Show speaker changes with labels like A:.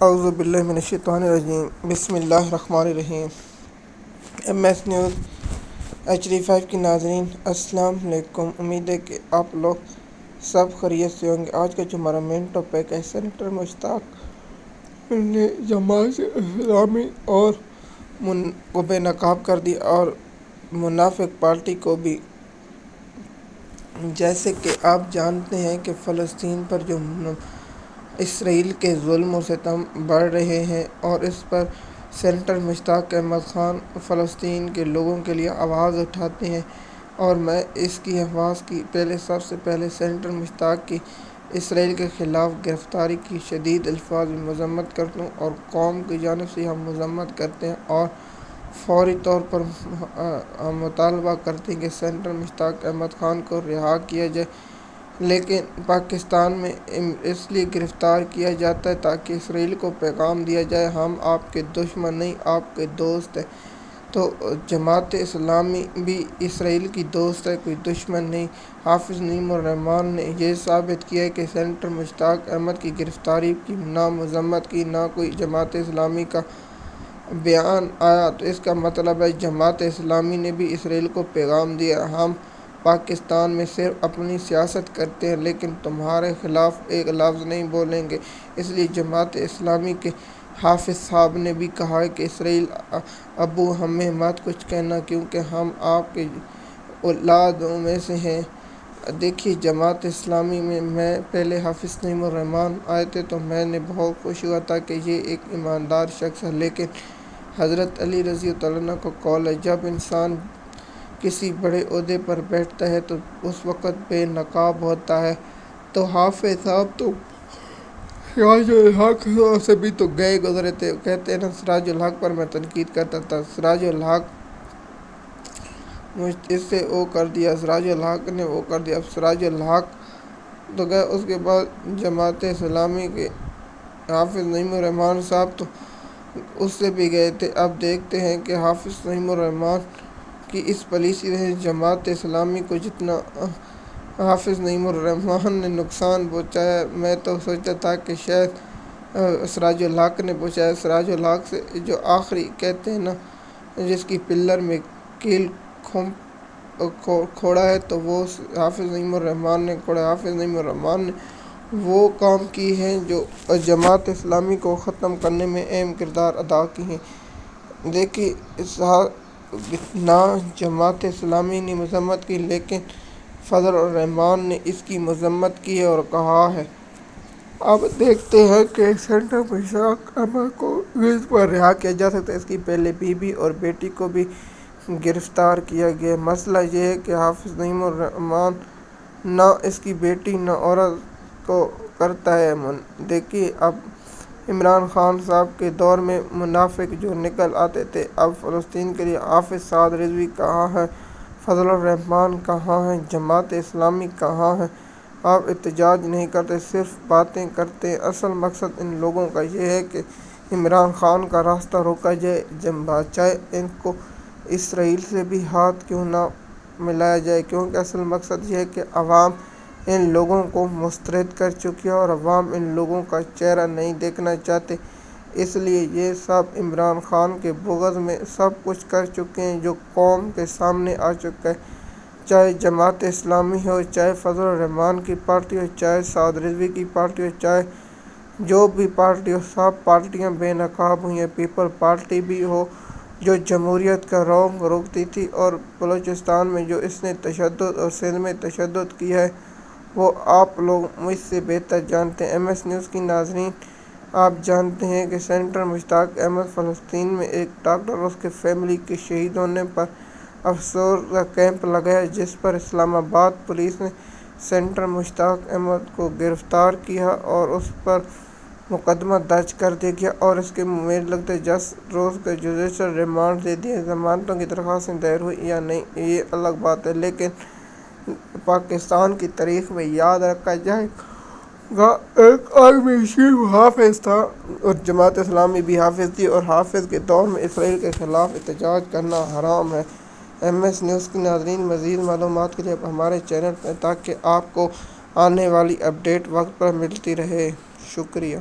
A: اعوذ باللہ من الشیطان الرجیم بسم اللہ الرحمن الرحیم۔ MS نیوز HD5 کی ناظرین السلام علیکم۔ امید ہے کہ آپ لوگ سب خیریت سے ہوں گے۔ آج کا جو ہمارا مین ٹاپک ہے، سینیٹر مشتاق نے جماعت اسلامی اور کو بے نقاب کر دیا اور منافق پارٹی کو بھی۔ جیسے کہ آپ جانتے ہیں کہ فلسطین پر جو اسرائیل کے ظلم و ستم بڑھ رہے ہیں اور اس پر سینیٹر مشتاق احمد خان فلسطین کے لوگوں کے لیے آواز اٹھاتے ہیں، اور میں اس کی آواز کی سب سے پہلے سینیٹر مشتاق کی اسرائیل کے خلاف گرفتاری کی شدید الفاظ میں مذمت کرتا ہوں، اور قوم کی جانب سے ہم مذمت کرتے ہیں اور فوری طور پر مطالبہ کرتے ہیں کہ سینیٹر مشتاق احمد خان کو رہا کیا جائے۔ لیکن پاکستان میں اس لیے گرفتار کیا جاتا ہے تاکہ اسرائیل کو پیغام دیا جائے ہم آپ کے دشمن نہیں، آپ کے دوست ہیں۔ تو جماعت اسلامی بھی اسرائیل کی دوست ہے، کوئی دشمن نہیں۔ حافظ نعیم الرحمن نے یہ ثابت کیا ہے کہ سینیٹر مشتاق احمد کی گرفتاری کی نہ مذمت کی، نہ کوئی جماعت اسلامی کا بیان آیا، تو اس کا مطلب ہے جماعت اسلامی نے بھی اسرائیل کو پیغام دیا ہم پاکستان میں صرف اپنی سیاست کرتے ہیں لیکن تمہارے خلاف ایک لفظ نہیں بولیں گے۔ اس لیے جماعت اسلامی کے حافظ صاحب نے بھی کہا ہے کہ اسرائیل ابو ہمیں مت کچھ کہنا کیونکہ ہم آپ کے اولادوں میں سے ہیں۔ دیکھیے، جماعت اسلامی میں پہلے حافظ نعیم الرحمن آئے تھے تو میں نے بہت خوش ہوا تھا کہ یہ ایک ایماندار شخص ہے، لیکن حضرت علی رضی اللہ عنہ کا قول ہے جب انسان کسی بڑے عہدے پر بیٹھتا ہے تو اس وقت بے نقاب ہوتا ہے۔ تو حافظ صاحب تو سراج الحق سے بھی تو گئے گزرے تھے۔ کہتے ہیں نا، سراج الحق پر میں تنقید کرتا تھا، سراج الحق اس سے وہ کر دیا، سراج الحق نے وہ کر دیا، اب سراج الحق تو گئے۔ اس کے بعد جماعت اسلامی کے حافظ نعیم الرحمن صاحب تو اس سے بھی گئے تھے۔ اب دیکھتے ہیں کہ حافظ نعیم الرحمن کی اس پالیسی سے جماعت اسلامی کو جتنا حافظ نعیم الرحمن نے نقصان پہنچایا، میں تو سوچتا تھا کہ شاید سراج الحق نے پہنچایا۔ سراج الحق سے جو آخری کہتے ہیں نا، جس کی پلر میں کیل کھوڑا ہے تو وہ حافظ نعیم الرحمن نے کھوڑا۔ حافظ نعیم الرحمن نے وہ کام کی ہیں جو جماعت اسلامی کو ختم کرنے میں اہم کردار ادا کی ہیں۔ دیکھیے، نہ جماعت اسلامی نے مذمت کی لیکن فضل الرحمان نے اس کی مذمت کی ہے اور کہا ہے۔ اب دیکھتے ہیں کہ سینیٹر مشتاق احمد کو اس پر رہا کیا جا سکتا ہے۔ اس کی پہلے بیوی اور بیٹی کو بھی گرفتار کیا گیا۔ مسئلہ یہ ہے کہ حافظ نعیم الرحمن نہ اس کی بیٹی نہ عورت کو کرتا ہے دیکھیے، اب عمران خان صاحب کے دور میں منافق جو نکل آتے تھے، اب فلسطین کے لیے حافظ سعد رضوی کہاں ہے، فضل الرحمان کہاں ہے، جماعت اسلامی کہاں ہے؟ آپ احتجاج نہیں کرتے، صرف باتیں کرتے ہیں۔ اصل مقصد ان لوگوں کا یہ ہے کہ عمران خان کا راستہ روکا جائے، چاہے ان کو اسرائیل سے بھی ہاتھ کیوں نہ ملایا جائے، کیونکہ اصل مقصد یہ ہے کہ عوام ان لوگوں کو مسترد کر چکی ہے اور عوام ان لوگوں کا چہرہ نہیں دیکھنا چاہتے۔ اس لیے یہ سب عمران خان کے بغض میں سب کچھ کر چکے ہیں جو قوم کے سامنے آ چکا ہے، چاہے جماعت اسلامی ہو، چاہے فضل الرحمان کی پارٹی ہو، چاہے سعد رضوی کی پارٹی ہو، چاہے جو بھی پارٹی ہو، سب پارٹیاں بے نقاب ہوئی ہیں۔ پیپل پارٹی بھی ہو جو جمہوریت کا رونگ روکتی تھی، اور بلوچستان میں جو اس نے تشدد اور سندھ میں تشدد کیا ہے وہ آپ لوگ مجھ سے بہتر جانتے ہیں۔ MS نیوز کی ناظرین، آپ جانتے ہیں کہ سینیٹر مشتاق احمد فلسطین میں ایک ڈاکٹر اور اس کے فیملی کے شہید ہونے پر افسوس کا کیمپ لگایا، جس پر اسلام آباد پولیس نے سینیٹر مشتاق احمد کو گرفتار کیا اور اس پر مقدمہ درج کر دیا گیا، اور اس کے میرے لگتا ہے 10 روز کا جوڈیشل ریمانڈ دے دیا۔ ضمانتوں کی درخواستیں دائر ہوئی یا نہیں یہ الگ بات ہے، لیکن پاکستان کی تاریخ میں یاد رکھا جائے گا ایک آدمی صرف حافظ تھا اور جماعت اسلامی بھی حافظ تھی، اور حافظ کے دور میں اسرائیل کے خلاف احتجاج کرنا حرام ہے۔ MS نیوز کی ناظرین، مزید معلومات کے لیے ہمارے چینل پر تاکہ آپ کو آنے والی اپڈیٹ وقت پر ملتی رہے۔ شکریہ۔